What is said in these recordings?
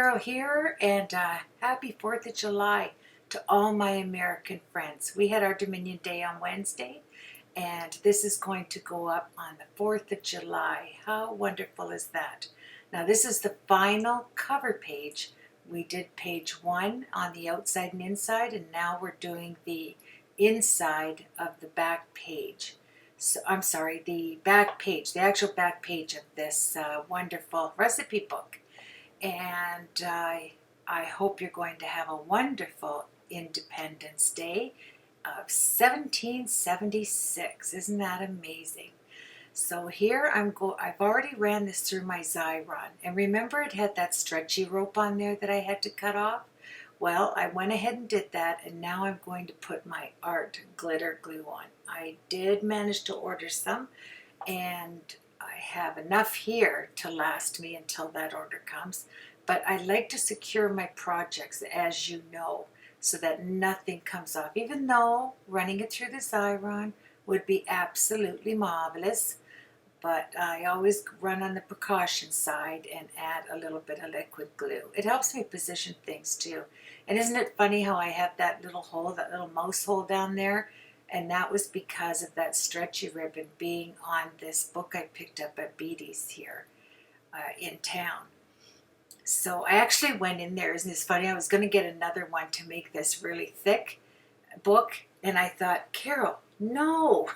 Carol here, and happy 4th of July to all my American friends. We had our Dominion Day on Wednesday, and this is going to go up on the 4th of July. How wonderful is that? Now, this is the final cover page. We did page 1 on the outside and inside, and now we're doing the inside of the back page. So, I'm sorry, the back page, the actual back page of this wonderful recipe book. And I hope you're going to have a wonderful Independence Day of 1776. Isn't that amazing? So here I've already ran this through my Xyron. And remember it had that stretchy rope on there that I had to cut off? Well, I went ahead and did that, and now I'm going to put my art glitter glue on. I did manage to order some, and I have enough here to last me until that order comes. But I like to secure my projects, as you know, so that nothing comes off. Even though running it through the Xyron would be absolutely marvelous, but I always run on the precaution side and add a little bit of liquid glue. It helps me position things too. And isn't it funny how I have that little hole, that little mouse hole down there? And that was because of that stretchy ribbon being on this book I picked up at Beatty's here in town. So I actually went in there. Isn't this funny? I was going to get another one to make this really thick book. And I thought, Carol, no.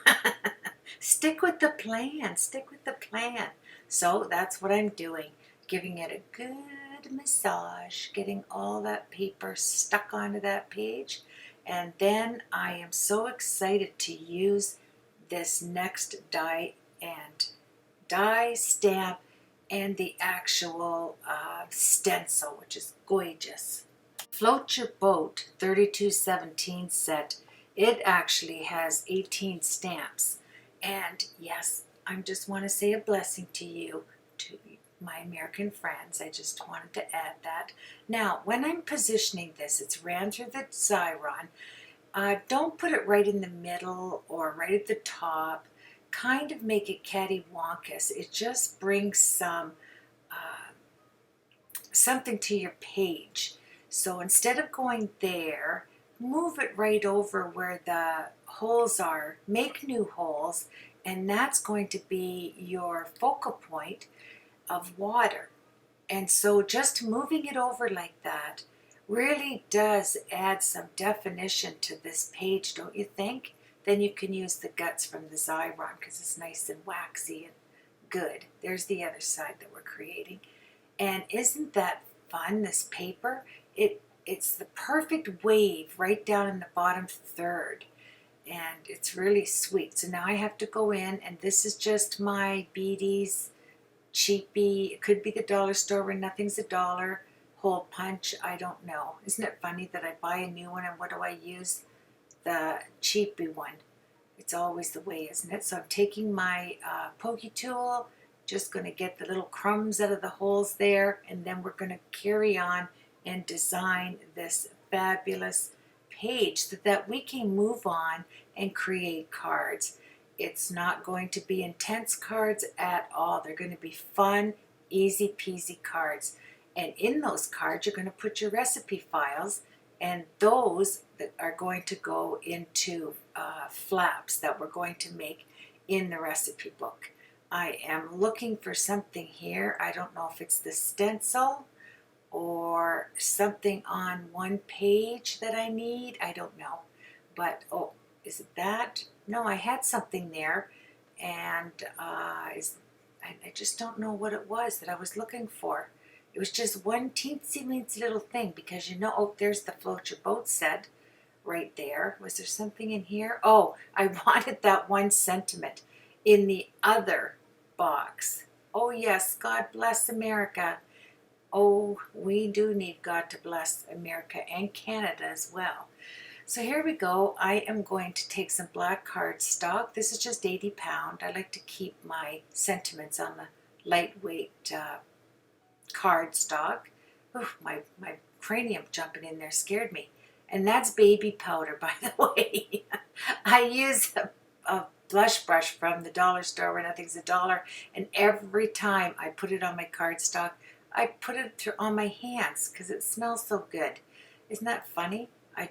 Stick with the plan. Stick with the plan. So that's what I'm doing. Giving it a good massage. Getting all that paper stuck onto that page. And then I am so excited to use this next die stamp and the actual stencil, which is gorgeous. Float Your Boat 3217 set. It actually has 18 stamps. And yes, I just want to say a blessing to you, to my American friends. I just wanted to add that. Now, when I'm positioning this, it's ran through the Xyron. Don't put it right in the middle or right at the top. Kind of make it cattywampus. It just brings something to your page. So instead of going there, move it right over where the holes are. Make new holes, and that's going to be your focal point of water. And so just moving it over like that really does add some definition to this page, don't you think? Then you can use the guts from the Xyron because it's nice and waxy and good. There's the other side that we're creating. And isn't that fun, this paper? It's the perfect wave right down in the bottom third. And it's really sweet. So now I have to go in, and this is just my Beatty's cheapy. It could be the dollar store where nothing's a dollar. Hole punch, I don't know. Isn't it funny that I buy a new one, and what do I use? The cheapy one. It's always the way, isn't it? So I'm taking my pokey tool, just going to get the little crumbs out of the holes there, and then we're going to carry on and design this fabulous page so that we can move on and create cards. It's not going to be intense cards at all. They're going to be fun, easy peasy cards. And in those cards, you're going to put your recipe files, and those that are going to go into flaps that we're going to make in the recipe book. I am looking for something here. I don't know if it's the stencil or something on one page that I need. I don't know. But, oh, is it that? No, I had something there, and I just don't know what it was that I was looking for. It was just one teensy-weensy little thing, because you know, oh, there's the Float Your Boat set right there. Was there something in here? Oh, I wanted that one sentiment in the other box. Oh yes, God bless America. Oh, we do need God to bless America and Canada as well. So here we go. I am going to take some black cardstock. This is just 80 pound. I like to keep my sentiments on the lightweight cardstock. Oof, my cranium jumping in there scared me. And that's baby powder, by the way. I use a blush brush from the dollar store where nothing's a dollar, and every time I put it on my cardstock, I put it on my hands because it smells so good. Isn't that funny? I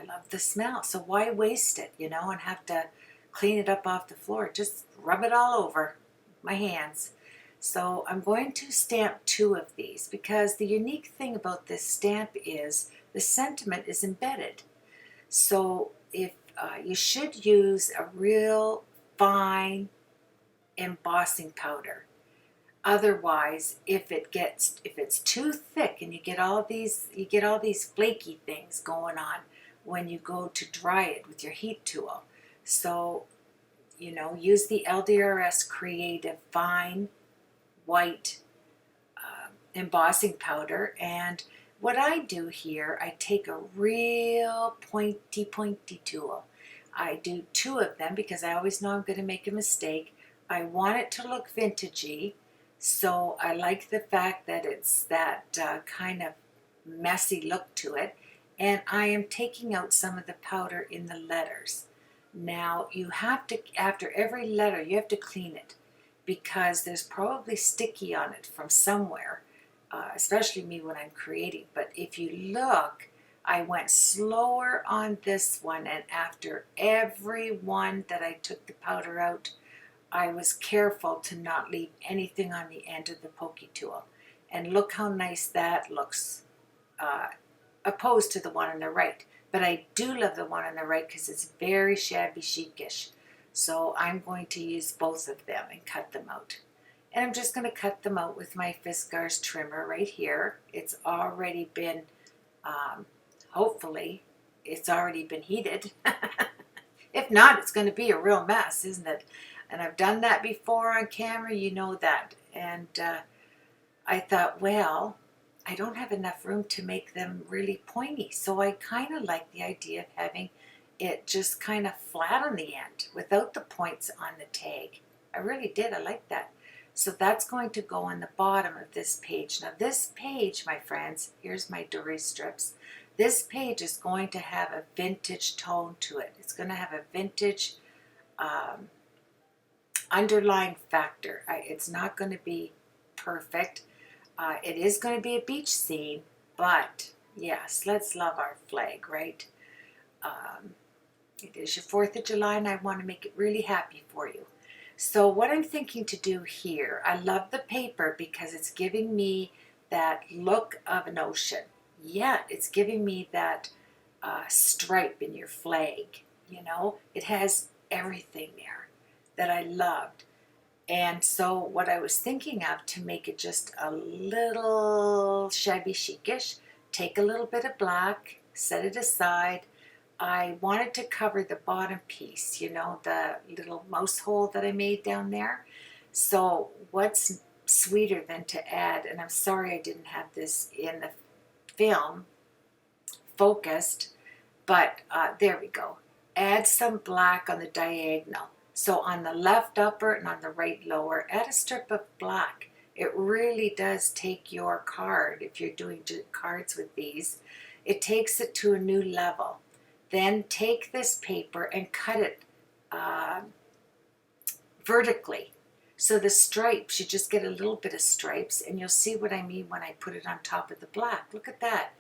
love the smell. So why waste it, you know, and have to clean it up off the floor? Just rub it all over my hands. So I'm going to stamp 2 of these because the unique thing about this stamp is the sentiment is embedded. So if you should use a real fine embossing powder. Otherwise, if it's too thick and you get all these flaky things going on when you go to dry it with your heat tool. So, you know, use the LDRS Creative Fine White embossing powder. And what I do here, I take a real pointy tool. I do 2 of them because I always know I'm going to make a mistake. I want it to look vintagey. So I like the fact that it's that kind of messy look to it. And I am taking out some of the powder in the letters. Now you have to, after every letter, you have to clean it because there's probably sticky on it from somewhere, especially me when I'm creating. But if you look, I went slower on this one, and after every one that I took the powder out, I was careful to not leave anything on the end of the pokey tool. And look how nice that looks opposed to the one on the right. But I do love the one on the right because it's very shabby chicish. So I'm going to use both of them and cut them out. And I'm just going to cut them out with my Fiskars trimmer right here. It's already been, hopefully, it's already been heated. If not, it's going to be a real mess, isn't it? And I've done that before on camera, you know that. And I thought, well, I don't have enough room to make them really pointy. So I kind of like the idea of having it just kind of flat on the end without the points on the tag. I really did. I like that. So that's going to go on the bottom of this page. Now this page, my friends, here's my dory strips. This page is going to have a vintage tone to it. It's going to have a vintage underline factor. It's not going to be perfect. It is going to be a beach scene, but yes, let's love our flag, right? It is your 4th of July, and I want to make it really happy for you. So what I'm thinking to do here, I love the paper because it's giving me that look of an ocean. Yet it's giving me that stripe in your flag, you know? It has everything there that I loved. And so what I was thinking of to make it just a little shabby chicish, take a little bit of black, set it aside. I wanted to cover the bottom piece, you know, the little mouse hole that I made down there. So what's sweeter than to add, and I'm sorry I didn't have this in the film focused, but there we go. Add some black on the diagonal. So on the left upper and on the right lower, add a strip of black. It really does take your card, if you're doing cards with these, it takes it to a new level. Then take this paper and cut it vertically. So the stripes, you just get a little bit of stripes, and you'll see what I mean when I put it on top of the black. Look at that.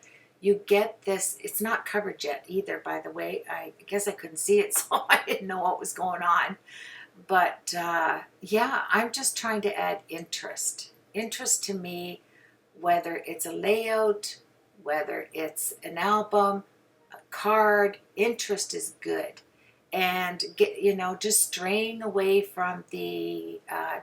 You get this, it's not covered yet either, by the way. I guess I couldn't see it, so I didn't know what was going on. But yeah, I'm just trying to add interest. Interest to me, whether it's a layout, whether it's an album, a card, interest is good. And get, you know, just straying away from the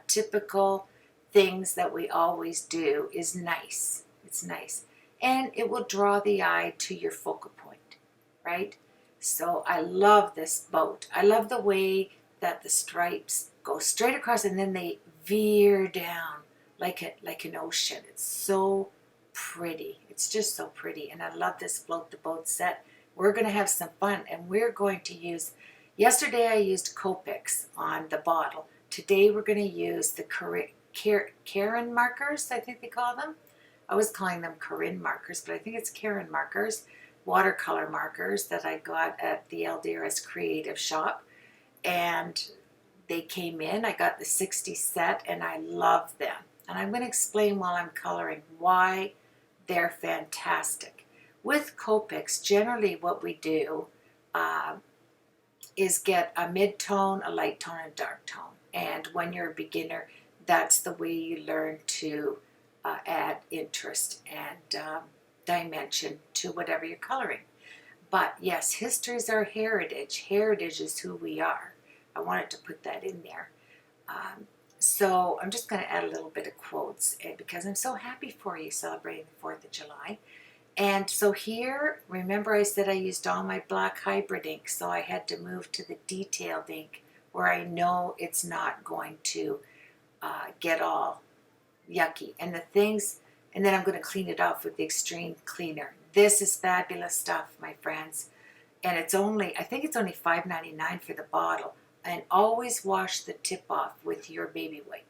typical things that we always do is nice. It's nice. And it will draw the eye to your focal point, right? So I love this boat. I love the way that the stripes go straight across and then they veer down like an ocean. It's so pretty. It's just so pretty. And I love this float the boat set. We're going to have some fun, and we're going to use, yesterday I used Cookbook on the bottle. Today we're going to use the KARIN markers, I think they call them. I was calling them KARIN markers, but I think it's KARIN markers, watercolor markers that I got at the LDRS Creative Shop. And they came in, I got the 60 set, and I love them. And I'm going to explain while I'm coloring why they're fantastic. With Copics, generally what we do is get a mid-tone, a light tone, and a dark tone. And when you're a beginner, that's the way you learn to add interest and dimension to whatever you're coloring. But yes, history is our heritage. Heritage is who we are. I wanted to put that in there. So I'm just going to add a little bit of quotes because I'm so happy for you celebrating the 4th of July. And so here, remember I said I used all my black hybrid ink, so I had to move to the detailed ink where I know it's not going to get all yucky. And the things, and then I'm going to clean it off with the extreme cleaner. This is fabulous stuff, my friends. And it's only, I think it's only $5.99 for the bottle. And always wash the tip off with your baby wipe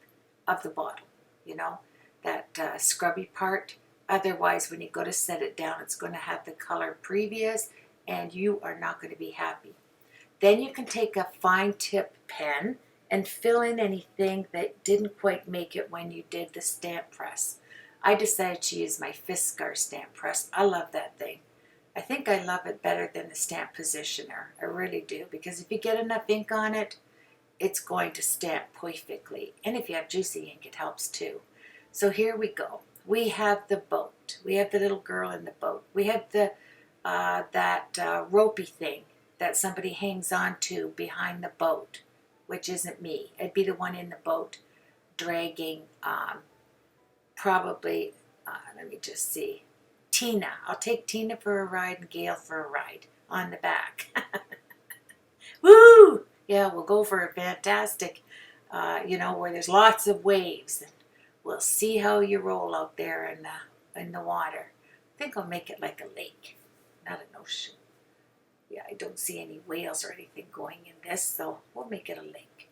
of the bottle, you know, that scrubby part. Otherwise, when you go to set it down, it's going to have the color previous and you are not going to be happy. Then you can take a fine tip pen and fill in anything that didn't quite make it when you did the stamp press. I decided to use my Fiskar stamp press. I love that thing. I think I love it better than the stamp positioner. I really do, because if you get enough ink on it, it's going to stamp perfectly. And if you have juicy ink, it helps too. So here we go. We have the boat. We have the little girl in the boat. We have the ropey thing that somebody hangs on to behind the boat, which isn't me. I'd be the one in the boat dragging probably, let me just see, Tina. I'll take Tina for a ride and Gail for a ride on the back. Woo! Yeah, we'll go for a fantastic, you know, where there's lots of waves. We'll see how you roll out there in the water. I think I'll make it like a lake, not an ocean. Yeah, I don't see any whales or anything going in this, so we'll make it a lake.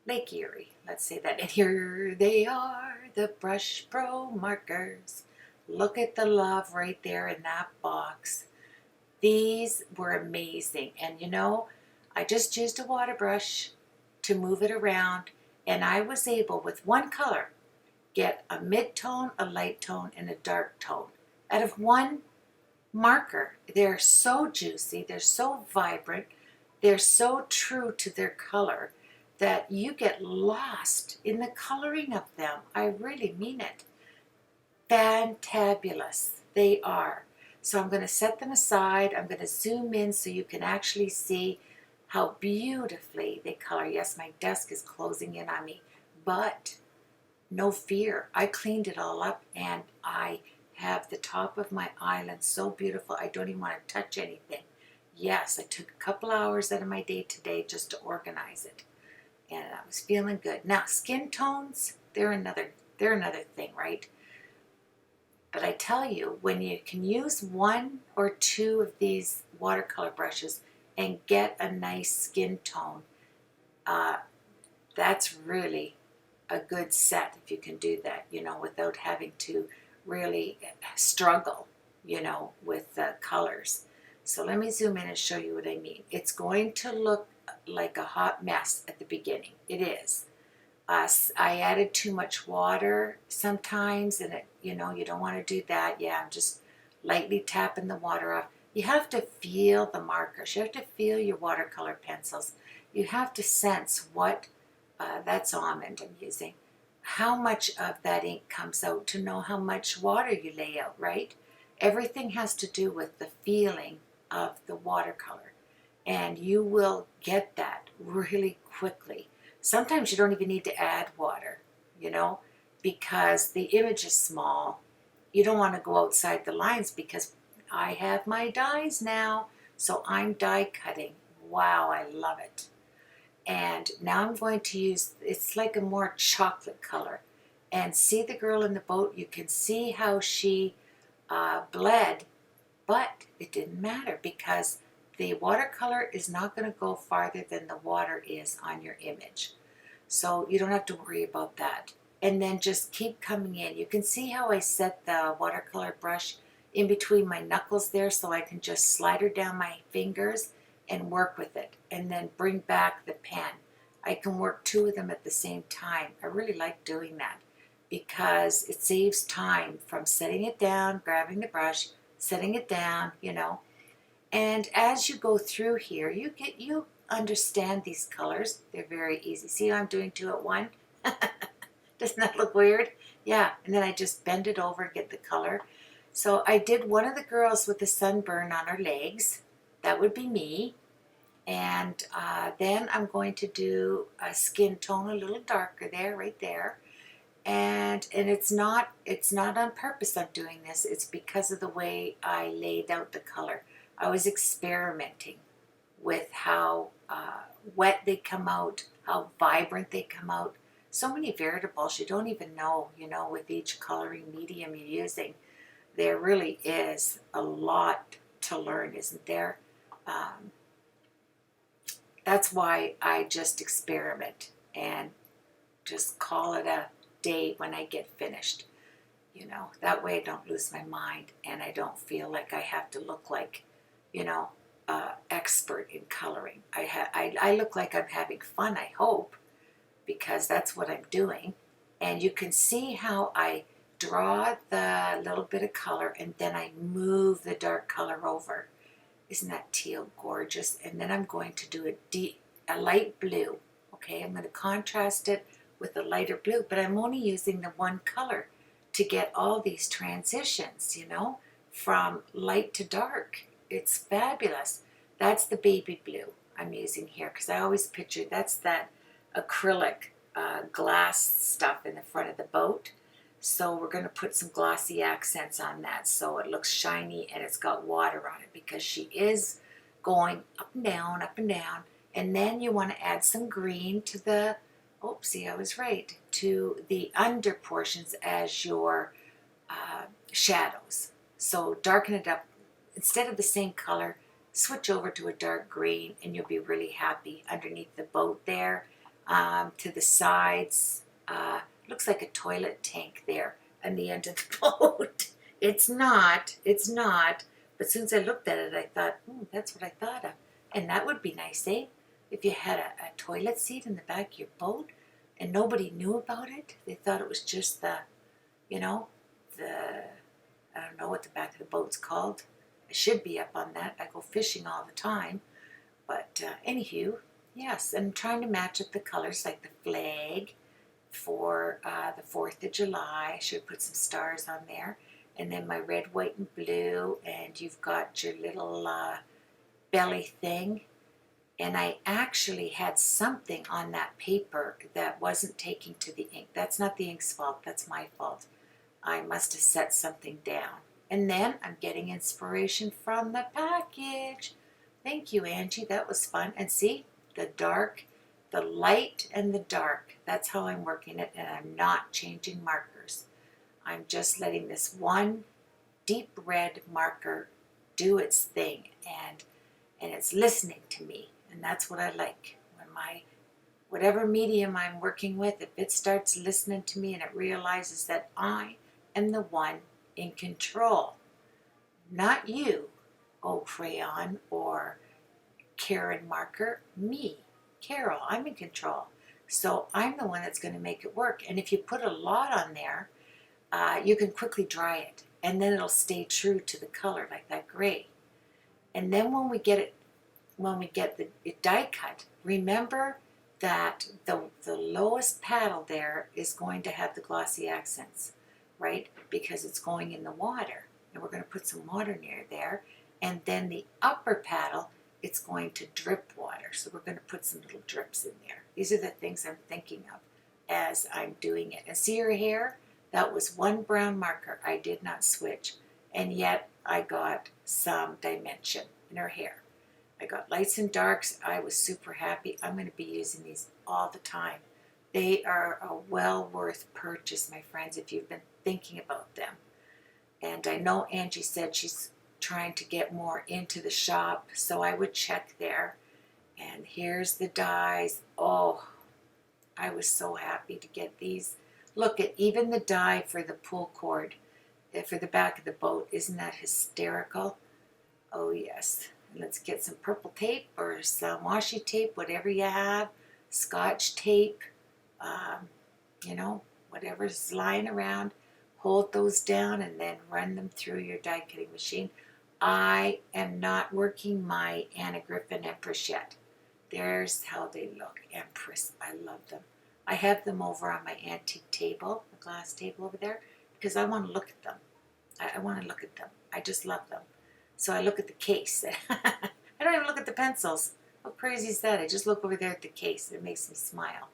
Lake Erie, let's say that. And here they are, the Brush Pro markers. Look at the love right there in that box. These were amazing. And you know, I just used a water brush to move it around, and I was able, with one color, get a mid-tone, a light tone, and a dark tone out of one marker. They're so juicy, they're so vibrant, they're so true to their color that you get lost in the coloring of them. I really mean it. Fantabulous they are. So I'm going to set them aside. I'm going to zoom in so you can actually see how beautifully they color. Yes, my desk is closing in on me, but no fear. I cleaned it all up and I have the top of my island so beautiful I don't even want to touch anything. Yes, I took a couple hours out of my day today just to organize it. And I was feeling good. Now, skin tones, they're another thing, right? But I tell you, when you can use one or two of these watercolor brushes and get a nice skin tone, that's really a good set if you can do that, you know, without having to really struggle, you know, with the colors. So let me zoom in and show you what I mean. It's going to look like a hot mess at the beginning. It is. I added too much water sometimes, and it, you know, you don't want to do that. Yeah, I'm just lightly tapping the water off. You have to feel the markers. You have to feel your watercolor pencils. You have to sense what, that's almond I'm using, how much of that ink comes out to know how much water you lay out, right? Everything has to do with the feeling of the watercolor, and you will get that really quickly. Sometimes you don't even need to add water, you know, because the image is small. You don't want to go outside the lines because I have my dies now, so I'm die cutting. Wow, I love it. And now I'm going to use, it's like a more chocolate color. And see the girl in the boat? You can see how she bled, but it didn't matter because the watercolor is not going to go farther than the water is on your image. So you don't have to worry about that. And then just keep coming in. You can see how I set the watercolor brush in between my knuckles there so I can just slide her down my fingers and work with it. And then bring back the pen. I can work two of them at the same time. I really like doing that. because it saves time from setting it down, grabbing the brush, setting it down, you know. And as you go through here, you understand these colors. They're very easy. See how I'm doing 2 at 1? Doesn't that look weird? Yeah, and then I just bend it over, get the color. So I did one of the girls with the sunburn on her legs. That would be me. And then I'm going to do a skin tone a little darker there, right there. And it's not on purpose I'm doing this. It's because of the way I laid out the color. I was experimenting with how wet they come out, how vibrant they come out. So many variables you don't even know, you know, with each coloring medium you're using. There really is a lot to learn, isn't there? That's why I just experiment and just call it a day when I get finished. You know, that way I don't lose my mind and I don't feel like I have to look like, you know, expert in coloring. I look like I'm having fun, I hope, because that's what I'm doing. And you can see how I draw the little bit of color and then I move the dark color over. Isn't that teal gorgeous? And then I'm going to do a light blue. Okay, I'm going to contrast it with a lighter blue, but I'm only using the one color to get all these transitions, you know, from light to dark. It's fabulous. That's the baby blue I'm using here because I always picture that's that acrylic glass stuff in the front of the boat. So we're going to put some glossy accents on that so it looks shiny and it's got water on it because she is going up and down, up and down. And then you want to add some green to the, oopsie, I was right, to the under portions as your shadows. So darken it up. Instead of the same color, switch over to a dark green and you'll be really happy. Underneath the boat there, to the sides, looks like a toilet tank there on the end of the boat. It's not, but as soon as I looked at it, I thought, that's what I thought of. And that would be nice, eh? If you had a toilet seat in the back of your boat and nobody knew about it. They thought it was just the, you know, I don't know what the back of the boat's called. I should be up on that. I go fishing all the time. But anywho, yes, I'm trying to match up the colors like the flag for the 4th of July. I should put some stars on there. And then my red, white, and blue. And you've got your little belly thing. And I actually had something on that paper that wasn't taking to the ink. That's not the ink's fault. That's my fault. I must have set something down. And then I'm getting inspiration from the package. Thank you, Angie. That was fun. And see, the dark, the light, and the dark. That's how I'm working it, and I'm not changing markers. I'm just letting this one deep red marker do its thing, and it's listening to me. And that's what I like. When whatever medium I'm working with, if it starts listening to me and it realizes that I am the one in control, not you, oh crayon or Karin marker, me, Carol, I'm in control. So I'm the one that's going to make it work. And if you put a lot on there, you can quickly dry it. And then it'll stay true to the color, like that gray. And then when we get the die cut, remember that the lowest paddle there is going to have the glossy accents, right? Because it's going in the water. And we're going to put some water near there. And then the upper paddle, it's going to drip water. So we're going to put some little drips in there. These are the things I'm thinking of as I'm doing it. And see her hair? That was one brown marker. I did not switch. And yet I got some dimension in her hair. I got lights and darks. I was super happy. I'm going to be using these all the time. They are a well worth purchase, my friends, if you've been thinking about them. And I know Angie said she's trying to get more into the shop, so I would check there. And here's the dies. Oh, I was so happy to get these. Look at even the die for the pull cord for the back of the boat. Isn't that hysterical? Oh yes. Let's get some purple tape or some washi tape, whatever you have. Scotch tape, you know, whatever's lying around, hold those down and then run them through your die cutting machine. I am not working my Anna Griffin Empress yet. There's how they look. Empress, I love them. I have them over on my antique table, the glass table over there, because I want to look at them. I want to look at them. I just love them. So I look at the case. I don't even look at the pencils. How crazy is that? I just look over there at the case. It makes me smile.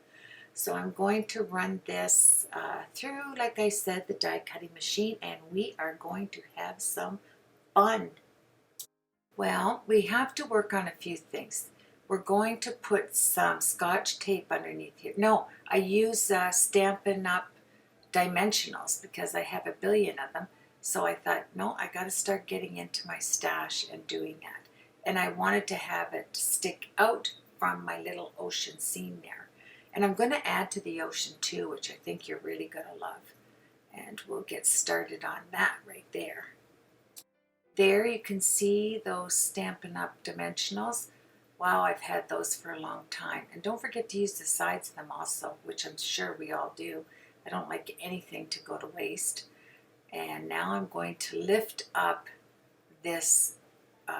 So I'm going to run this through, like I said, the die cutting machine, and we are going to have some fun. Well, we have to work on a few things. We're going to put some Scotch tape underneath here. No, I use Stampin' Up! Dimensionals because I have a billion of them. So I thought, no, I got to start getting into my stash and doing that. And I wanted to have it stick out from my little ocean scene there. And I'm going to add to the ocean too, which I think you're really going to love. And we'll get started on that right there. There you can see those Stampin' Up! Dimensionals. Wow, I've had those for a long time. And don't forget to use the sides of them also, which I'm sure we all do. I don't like anything to go to waste. And now I'm going to lift up this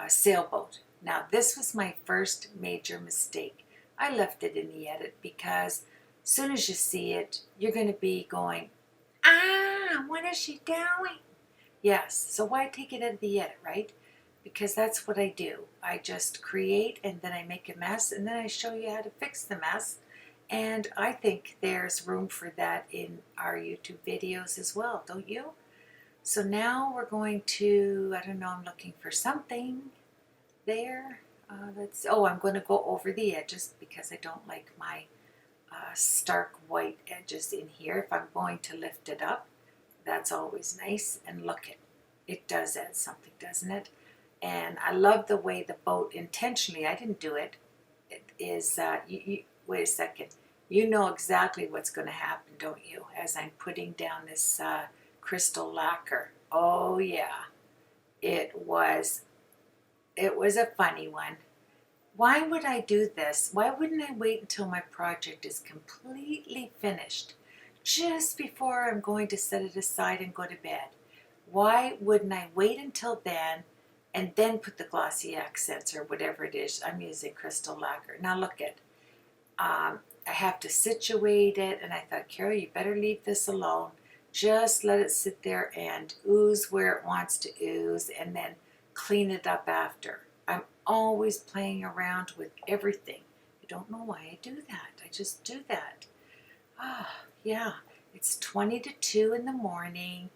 sailboat. Now this was my first major mistake. I left it in the edit because as soon as you see it, you're going to be going, ah, what is she doing? Yes, so why take it out of the edit, right? Because that's what I do. I just create and then I make a mess and then I show you how to fix the mess. And I think there's room for that in our YouTube videos as well, don't you? So now we're going to, I don't know, I'm looking for something there. I'm going to go over the edges because I don't like my stark white edges in here. If I'm going to lift it up, that's always nice. And look, it does add something, doesn't it? And I love the way the boat, intentionally, I didn't do it. It is, wait a second. You know exactly what's going to happen, don't you? As I'm putting down this crystal lacquer. Oh yeah, it was a funny one. Why would I do this? Why wouldn't I wait until my project is completely finished, just before I'm going to set it aside and go to bed? Why wouldn't I wait until then and then put the glossy accents or whatever it is? I'm using crystal lacquer. Now look at, I have to situate it, and I thought, Carol, you better leave this alone. Just let it sit there and ooze where it wants to ooze and then clean it up after. I'm always playing around with everything. I don't know why I do that. I just do that. Yeah, it's 20 to 2 in the morning.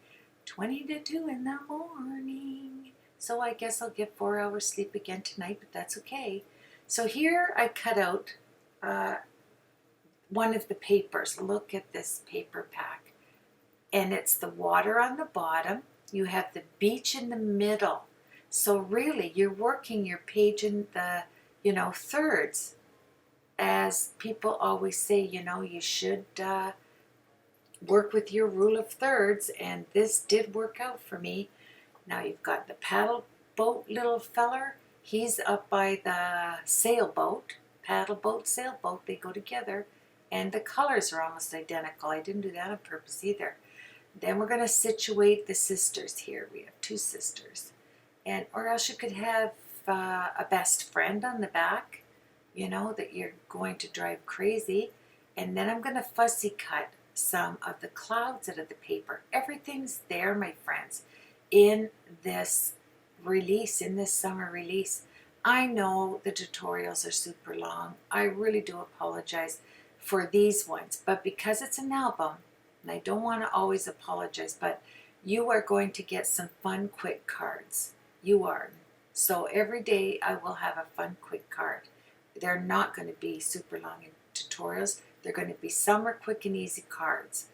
20 to 2 in the morning. So I guess I'll get 4 hours sleep again tonight, but that's okay. So here I cut out one of the papers. Look at this paper pack. And it's the water on the bottom. You have the beach in the middle. So really, you're working your page in the, thirds. As people always say, you should work with your rule of thirds. And this did work out for me. Now you've got the paddle boat little feller. He's up by the sailboat. Paddle boat, sailboat, they go together. And the colors are almost identical. I didn't do that on purpose either. Then we're going to situate the sisters here. We have 2 sisters. And or else you could have a best friend on the back, that you're going to drive crazy. And then I'm going to fussy cut some of the clouds out of the paper. Everything's there, my friends, in this release, in this summer release. I know the tutorials are super long. I really do apologize for these ones. But because it's an album, and I don't want to always apologize, but you are going to get some fun, quick cards. You are. So every day I will have a fun, quick card. They're not going to be super long in tutorials. They're going to be summer, quick and easy cards.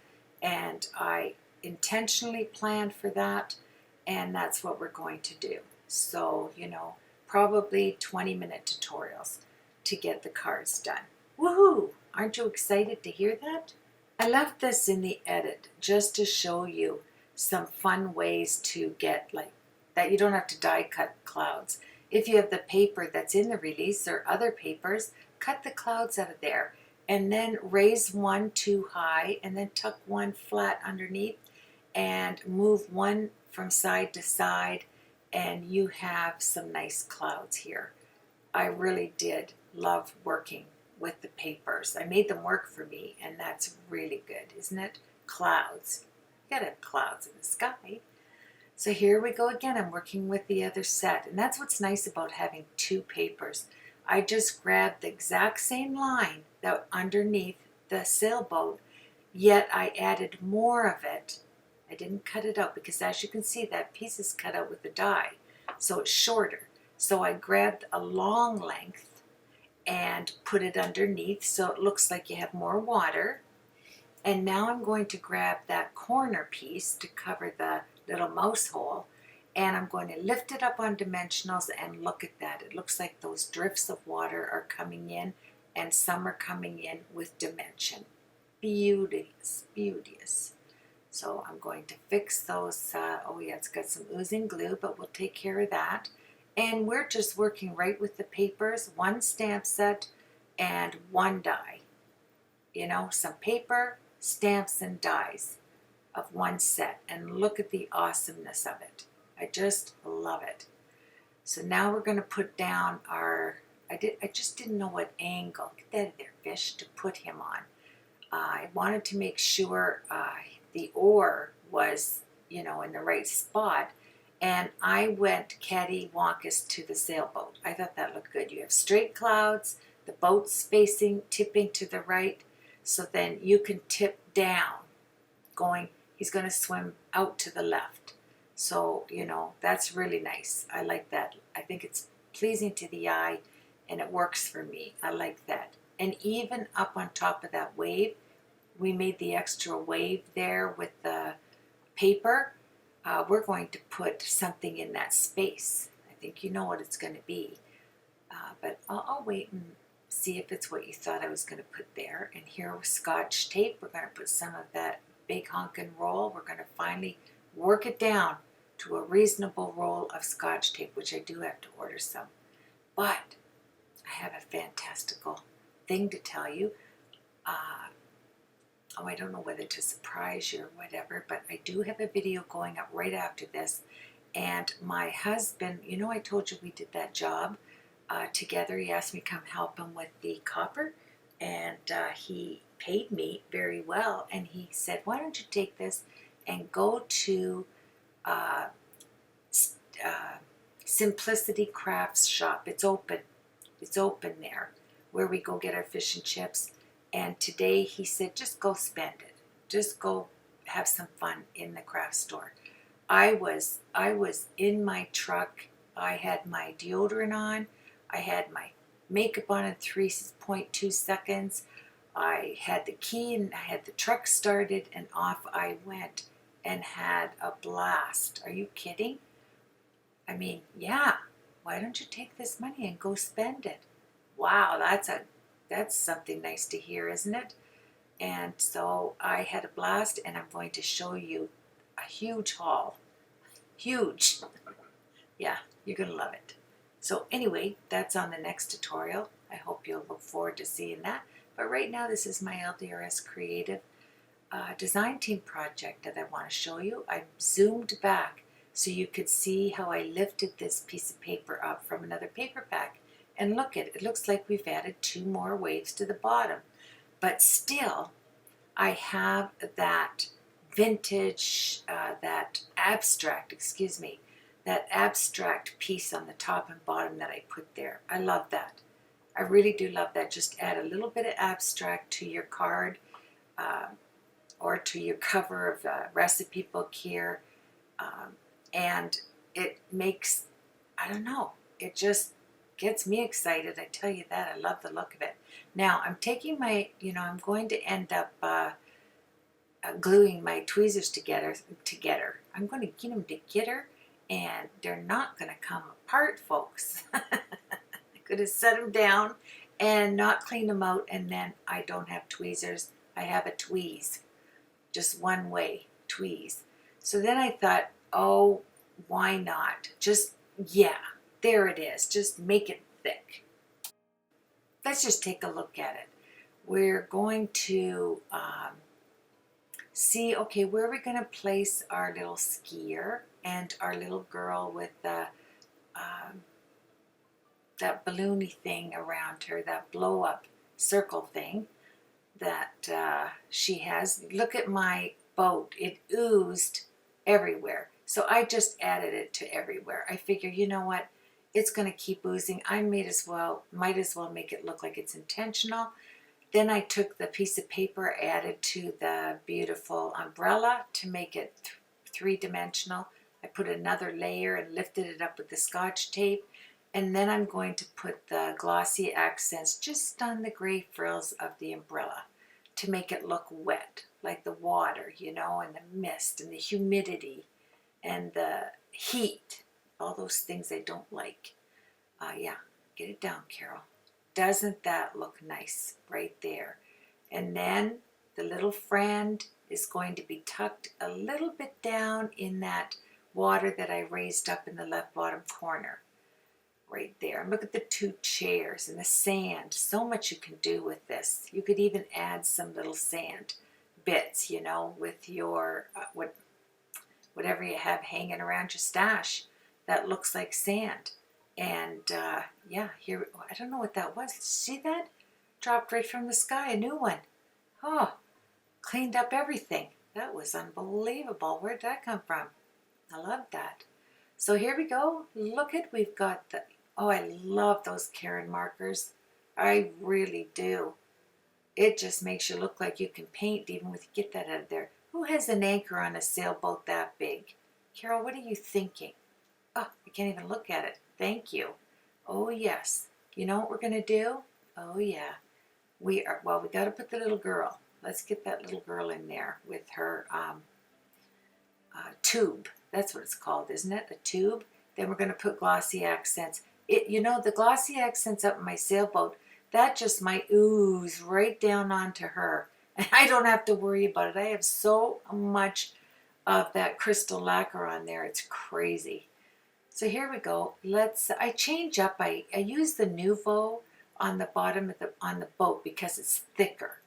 And I intentionally planned for that, and that's what we're going to do. So, probably 20-minute tutorials to get the cards done. Woohoo! Aren't you excited to hear that? I left this in the edit just to show you some fun ways to get that you don't have to die cut clouds. If you have the paper that's in the release or other papers, cut the clouds out of there and then raise one too high and then tuck one flat underneath and move one from side to side, and you have some nice clouds here. I really did love working with the papers. I made them work for me, and that's really good, isn't it? Clouds. You gotta have clouds in the sky. So here we go again. I'm working with the other set, and that's what's nice about having two papers. I just grabbed the exact same line that underneath the sailboat, yet I added more of it. I didn't cut it out because, as you can see, that piece is cut out with the die, so it's shorter. So I grabbed a long length and put it underneath so it looks like you have more water. And now I'm going to grab that corner piece to cover the little mouse hole, and I'm going to lift it up on dimensionals and look at that. It looks like those drifts of water are coming in, and some are coming in with dimension. Beauteous, beauteous. So I'm going to fix those. Oh yeah, it's got some oozing glue, but we'll take care of that. And we're just working right with the papers, one stamp set and one die. You know, some paper, stamps, and dies of one set. And look at the awesomeness of it. I just love it. So now we're going to put down our, I just didn't know what angle, get that in there, fish, to put him on. I wanted to make sure the oar was, you know, in the right spot. And I went cattywampus to the sailboat. I thought that looked good. You have straight clouds, the boat's facing, tipping to the right. So then you can tip down, going, he's going to swim out to the left. So, you know, that's really nice. I like that. I think it's pleasing to the eye, and it works for me. I like that. And even up on top of that wave, we made the extra wave there with the paper. We're going to put something in that space. I think you know what it's going to be. But I'll wait and see if it's what you thought I was going to put there. And here with Scotch tape, we're going to put some of that big honkin' roll. We're going to finally work it down to a reasonable roll of Scotch tape, which I do have to order some. But I have a fantastical thing to tell you. Oh, I don't know whether to surprise you or whatever, but I do have a video going up right after this. And my husband, you know, I told you we did that job together. He asked me to come help him with the copper, and he paid me very well. And he said, why don't you take this and go to Simplicity Crafts shop. It's open. It's open there where we go get our fish and chips. And today he said, just go spend it. Just go have some fun in the craft store. I was in my truck. I had my deodorant on. I had my makeup on in 3.2 seconds. I had the key and I had the truck started, and off I went and had a blast. Are you kidding? I mean, yeah. Why don't you take this money and go spend it? Wow, that's something nice to hear, isn't it? And so I had a blast, and I'm going to show you a huge haul. Huge. Yeah, you're going to love it. So anyway, that's on the next tutorial. I hope you'll look forward to seeing that. But right now, this is my LDRS Creative Design Team project that I want to show you. I zoomed back so you could see how I lifted this piece of paper up from another paper pack. And look at it. It looks like we've added 2 more waves to the bottom. But still, I have that vintage, that abstract piece on the top and bottom that I put there. I love that. I really do love that. Just add a little bit of abstract to your card or to your cover of a recipe book here. And it makes, I don't know, it just gets me excited. I tell you that. I love the look of it. Now, I'm taking my, I'm going to end up gluing my tweezers together. I'm going to get them together, and they're not going to come apart, folks. I could have set them down and not clean them out, and then I don't have tweezers. I have a tweeze. Just one way, tweeze. So then I thought, oh, why not? Just, yeah, there it is. Just make it thick. Let's just take a look at it. we're going to see, okay, where are we going to place our little skier and our little girl with the that balloony thing around her, that blow up circle thing that she has. Look at my boat. It oozed everywhere. So I just added it to everywhere. I figure, you know what? It's going to keep oozing. I might as well make it look like it's intentional. Then I took the piece of paper, added to the beautiful umbrella to make it three-dimensional. I put another layer and lifted it up with the Scotch tape. And then I'm going to put the glossy accents just on the gray frills of the umbrella to make it look wet, like the water, you know, and the mist and the humidity and the heat. All those things I don't like. Yeah, get it down, Carol. Doesn't that look nice right there? And then the little friend is going to be tucked a little bit down in that water that I raised up in the left bottom corner. Right there. And look at the two chairs and the sand. So much you can do with this. You could even add some little sand bits, you know, with your whatever you have hanging around your stash that looks like sand. And yeah, here, I don't know what that was. See that? Dropped right from the sky, a new one. Oh, cleaned up everything. That was unbelievable. Where'd that come from? I love that. So here we go. Look at, we've got the, oh, I love those KARIN markers. I really do. It just makes you look like you can paint even with, get that out of there. Who has an anchor on a sailboat that big? Carol, what are you thinking? Oh, I can't even look at it. Thank you. Oh, yes. You know what we're going to do? Oh, yeah. We got to put the little girl. Let's get that little girl in there with her tube. That's what it's called, isn't it? A tube. Then we're going to put glossy accents. You know, the glossy accents up in my sailboat, that just might ooze right down onto her. And I don't have to worry about it. I have so much of that crystal lacquer on there. It's crazy. So here we go. I change up. I use the Nouveau on the bottom of on the boat because it's thicker.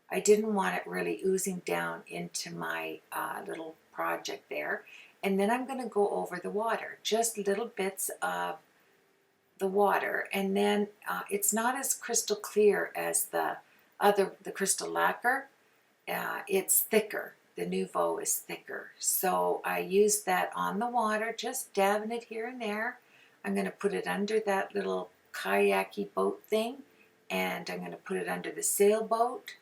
I didn't want it really oozing down into my little project there. And then I'm going to go over the water, just little bits of the water. And then it's not as crystal clear as the crystal lacquer. It's thicker. The Nouveau is thicker. So I use that on the water, just dabbing it here and there. I'm going to put it under that little kayaky boat thing. And I'm going to put it under the sailboat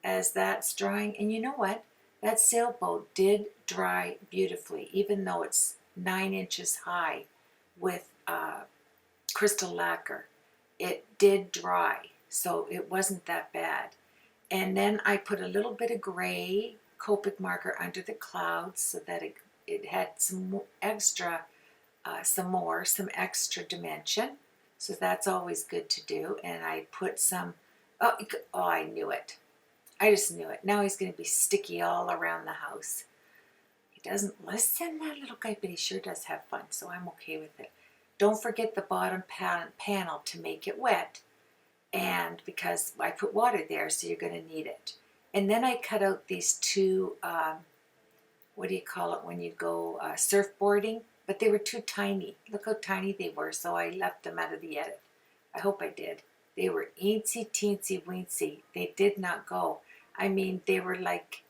as that's drying. And you know what? That sailboat did dry beautifully, even though it's 9 inches high with crystal lacquer. It did dry, so it wasn't that bad. And then I put a little bit of gray Cookbook marker under the clouds so that it had some extra dimension. So that's always good to do. And I put some, oh, I knew it. I just knew it. Now he's going to be sticky all around the house. He doesn't listen, that little guy, but he sure does have fun, so I'm okay with it. Don't forget the bottom panel to make it wet, and because I put water there, so you're going to need it. And then I cut out these two, what do you call it when you go surfboarding? But they were too tiny. Look how tiny they were, so I left them out of the edit. I hope I did. They were eensy teensy weensy. They did not go. I mean, they were like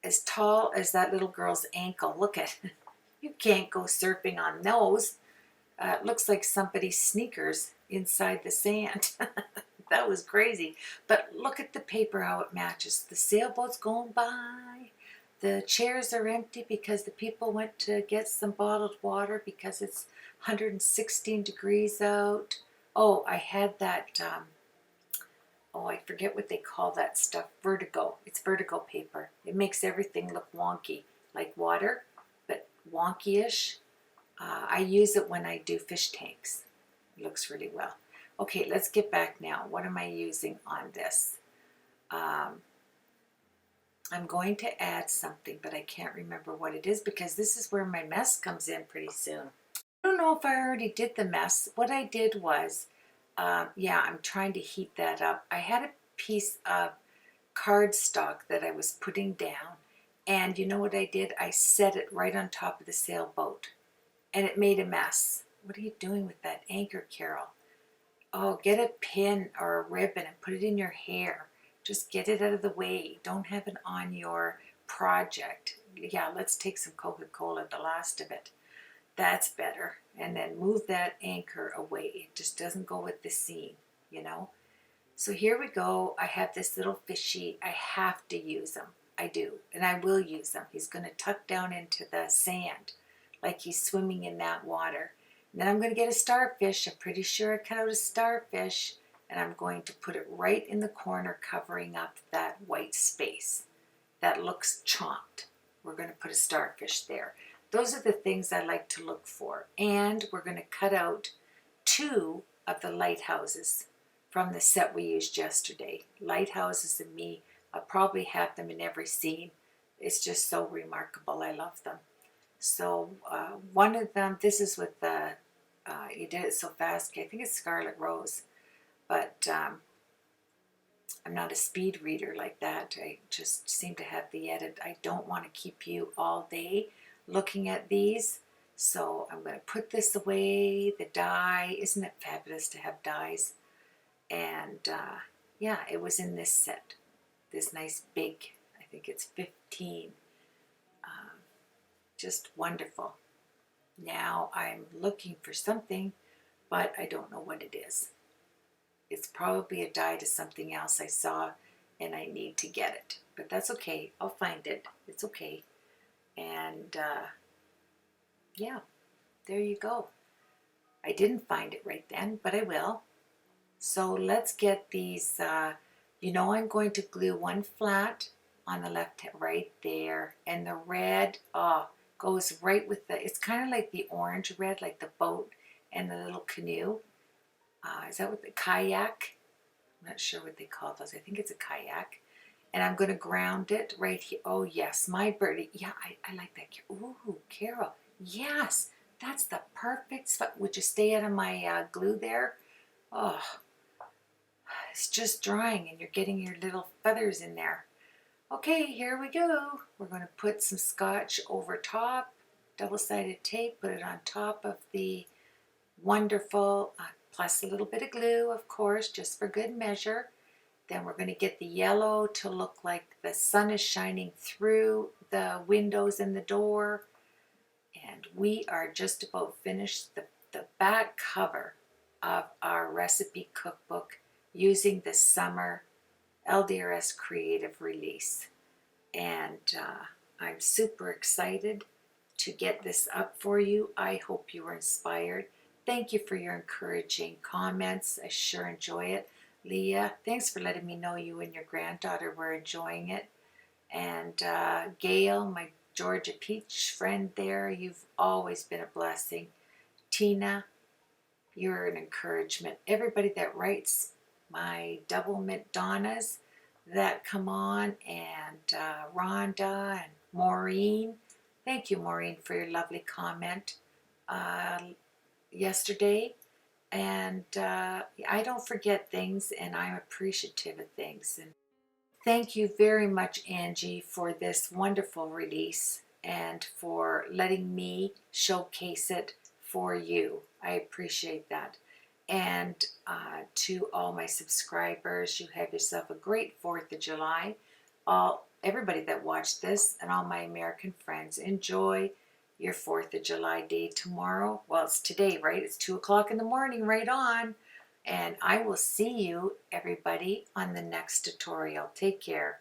as tall as that little girl's ankle. Look at it. You can't go surfing on those. It looks like somebody's sneakers inside the sand. That was crazy. But look at the paper, how it matches. The sailboat's going by. The chairs are empty because the people went to get some bottled water because it's 116 degrees out. Oh, I had that, I forget what they call that stuff, vertigo. It's vertigo paper. It makes everything look wonky, like water, but wonky-ish. I use it when I do fish tanks. It looks really well. Okay, let's get back now. What am I using on this? I'm going to add something, but I can't remember what it is because this is where my mess comes in pretty soon. I don't know if I already did the mess. What I did was, yeah, I'm trying to heat that up. I had it piece of cardstock that I was putting down, and you know what I did? I set it right on top of the sailboat, and it made a mess. What are you doing with that anchor, Carol? Oh, get a pin or a ribbon and put it in your hair. Just get it out of the way. Don't have it on your project. Yeah, let's take some Coca-Cola, the last of it. That's better. And then move that anchor away. It just doesn't go with the scene, you know? So here we go. I have this little fishy. I have to use him. I do. And I will use him. He's going to tuck down into the sand like he's swimming in that water. And then I'm going to get a starfish. I'm pretty sure I cut out a starfish. And I'm going to put it right in the corner, covering up that white space that looks chomped. We're going to put a starfish there. Those are the things I like to look for. And we're going to cut out 2 of the lighthouses from the set we used yesterday. Lighthouses and me, I'll probably have them in every scene. It's just so remarkable. I love them. So one of them, this is with the, you did it so fast, I think it's Scarlet Rose. But I'm not a speed reader like that. I just seem to have the edit. I don't want to keep you all day looking at these. So I'm going to put this away. The die, isn't it fabulous to have dies? And yeah, it was in this set. This nice big, I think it's 15. Just wonderful. Now I'm looking for something, but I don't know what it is. It's probably a die to something else I saw and I need to get it. But that's okay. I'll find it. It's okay. And yeah, there you go. I didn't find it right then, but I will. So let's get these, you know, I'm going to glue one flat on the left, right there. And the red, goes right with the, it's kind of like the orange red, like the boat and the little canoe. Is that what the kayak? I'm not sure what they call those. I think it's a kayak. And I'm going to ground it right here. Oh, yes, my birdie. Yeah, I like that. Ooh, Carol. Yes, that's the perfect spot. Would you stay out of my glue there? Oh, it's just drying and you're getting your little feathers in there. Okay, here we go. We're going to put some scotch over top, double-sided tape, put it on top of the wonderful, plus a little bit of glue, of course, just for good measure. Then we're going to get the yellow to look like the sun is shining through the windows and the door. And we are just about finished the back cover of our recipe cookbook using the summer LDRS creative release. And I'm super excited to get this up for you. I hope you were inspired. Thank you for your encouraging comments. I sure enjoy it. Leah, thanks for letting me know you and your granddaughter were enjoying it. And Gail, my Georgia Peach friend there, you've always been a blessing. Tina, you're an encouragement. Everybody that writes, my double mint Donnas that come on, and Rhonda and Maureen. Thank you, Maureen, for your lovely comment yesterday. And I don't forget things, and I'm appreciative of things. And thank you very much, Angie, for this wonderful release and for letting me showcase it for you. I appreciate that. And to all my subscribers, you have yourself a great 4th of July. Everybody that watched this and all my American friends, enjoy your 4th of July day tomorrow. Well, it's today, right? It's 2 o'clock in the morning, right on. And I will see you, everybody, on the next tutorial. Take care.